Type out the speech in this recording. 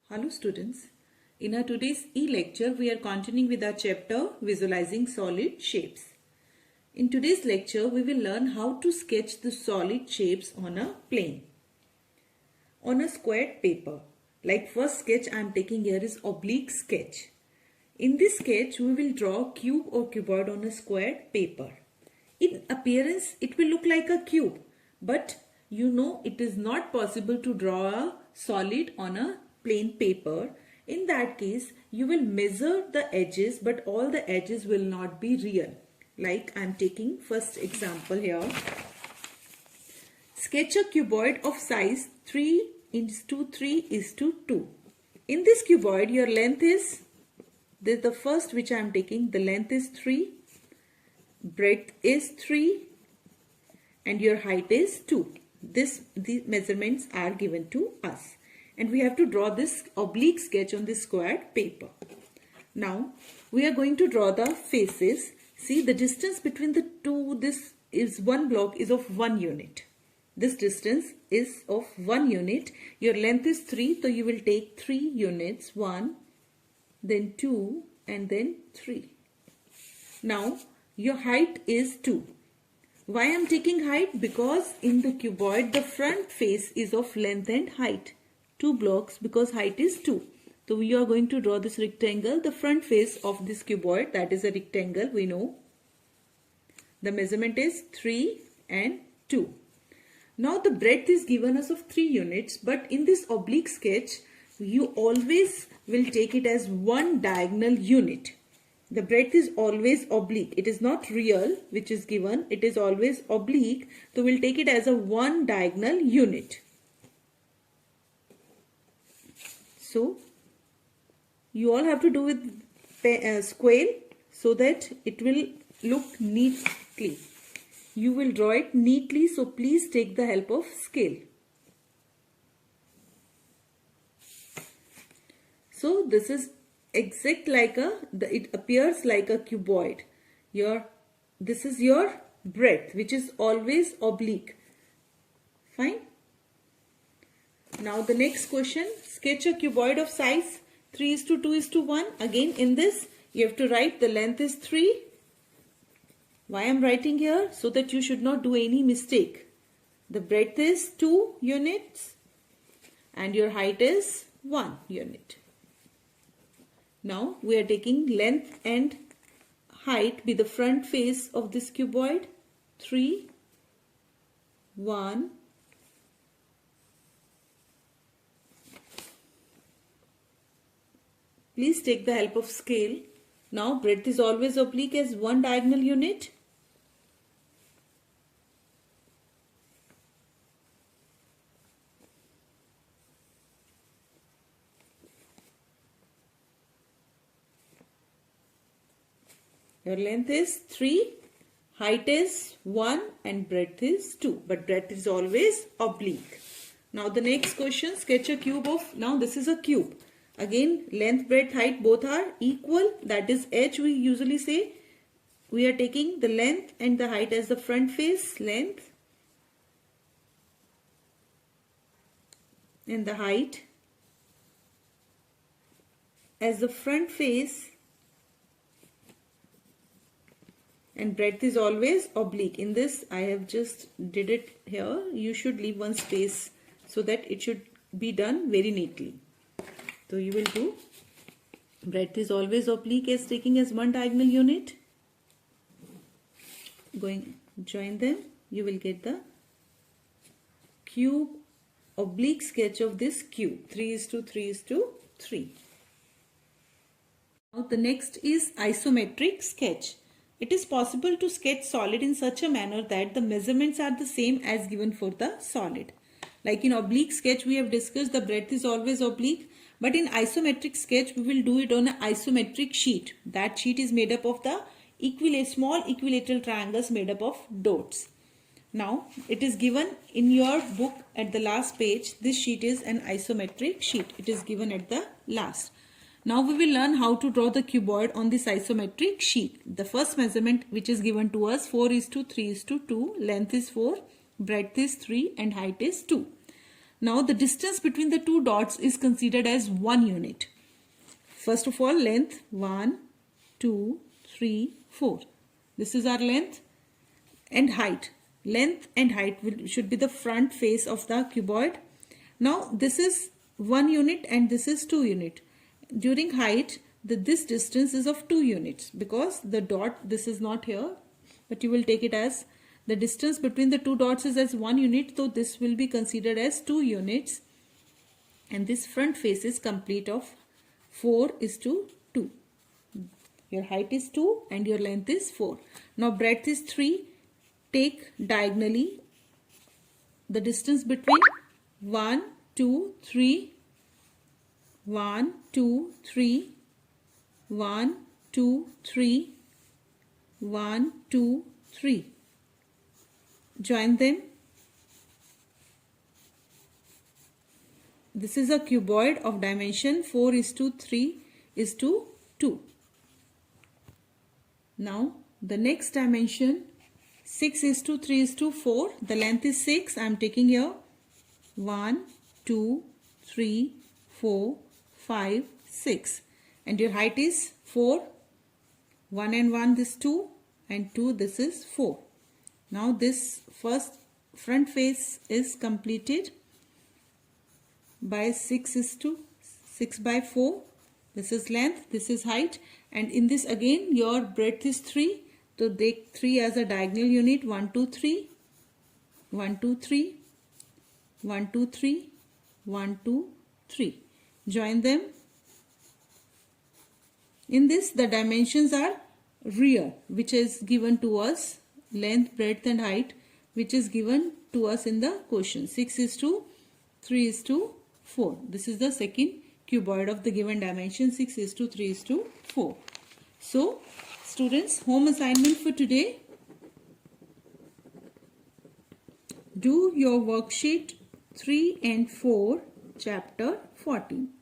Hello students, in our today's e-lecture we are continuing with our chapter Visualizing Solid Shapes. In today's lecture we will learn how to sketch the solid shapes on a plane. On a squared paper, like first sketch I am taking here is oblique sketch. In this sketch we will draw a cube or cuboid on a squared paper. In appearance it will look like a cube, but you know it is not possible to draw a solid on a plain paper. In that case you will measure the edges, but all the edges will not be real. Like I am taking first example here. Sketch a cuboid of size 3:3:2. In this cuboid your length is, this is the first which I am taking, the length is 3, breadth is 3 and your height is 2. These measurements are given to us and we have to draw this oblique sketch on this squared paper. Now we are going to draw the faces. See, the distance between the two, this is one block is of 1 unit. This distance is of 1 unit. Your length is 3, so you will take 3 units, 1, then 2 and then 3. Now your height is 2. Why I am taking height? Because in the cuboid the front face is of length and height. 2 blocks because height is 2. So we are going to draw this rectangle. The front face of this cuboid, that is a rectangle, we know. The measurement is 3 and 2. Now the breadth is given us of 3 units, but in this oblique sketch you always will take it as one diagonal unit. The breadth is always oblique. It is not real which is given. It is always oblique. So we'll take it as a one diagonal unit. So you all have to do with scale so that it will look neatly. You will draw it neatly, so please take the help of scale. So this is exact like it appears like a cuboid. This is your breadth, which is always oblique. Fine. Now the next question, sketch a cuboid of size 3:2:1. Again in this you have to write the length is 3. Why I am writing here? So that you should not do any mistake. The breadth is 2 units and your height is 1 unit. Now we are taking length and height be the front face of this cuboid. 3, 1. Please take the help of scale. Now breadth is always oblique as one diagonal unit. Your length is 3, height is 1 and breadth is 2. But breadth is always oblique. Now the next question, sketch a cube of, now this is a cube. Again length, breadth, height both are equal. That is h we usually say. We are taking the length and the height as the front face, length, and the height as the front face, and breadth is always oblique. In this I have just did it here. You should leave one space so that it should be done very neatly. So you will do breadth is always oblique as taking as one diagonal unit. Join them, you will get the cube oblique sketch of this cube 3:3:3. Now the next is isometric sketch. It is possible to sketch solid in such a manner that the measurements are the same as given for the solid. Like in oblique sketch we have discussed the breadth is always oblique, but in isometric sketch we will do it on an isometric sheet. That sheet is made up of the small equilateral triangles made up of dots. Now it is given in your book at the last page. This sheet is an isometric sheet. It is given at the last. Now we will learn how to draw the cuboid on this isometric sheet. The first measurement which is given to us 4:3:2. Length is 4, breadth is 3 and height is 2. Now the distance between the two dots is considered as 1 unit. First of all, length 1, 2, 3, 4. This is our length. And height. Length and height should be the front face of the cuboid. Now this is 1 unit and this is 2 unit. During height, this distance is of 2 units because the dot, this is not here, but you will take it as the distance between the two dots is as 1 unit, so this will be considered as 2 units. And this front face is complete of 4:2. Your height is 2 and your length is 4. Now breadth is 3. Take diagonally the distance between 1, 2, 3, 1, 2, 3, 1, 2, 3, 1, 2, 3. Join them. This is a cuboid of dimension 4:3:2. Now the next dimension 6:3:4. The length is 6. I am taking here 1, 2, 3, 4, 5, 6. And your height is 4. 1 and 1 this 2 and 2 this is 4. Now this first front face is completed by 6:6/4. This is length, this is height, and in this again your breadth is 3. So take 3 as a diagonal unit. 1, 2, 3, 1, 2, 3, 1, 2, 3, 1, 2, 3. Join them. In this the dimensions are rear, which is given to us, length, breadth and height, which is given to us in the question. 6:3:4. This is the second cuboid of the given dimension 6:3:4. So students, home assignment for today. Do your worksheet 3 and 4, chapter 14.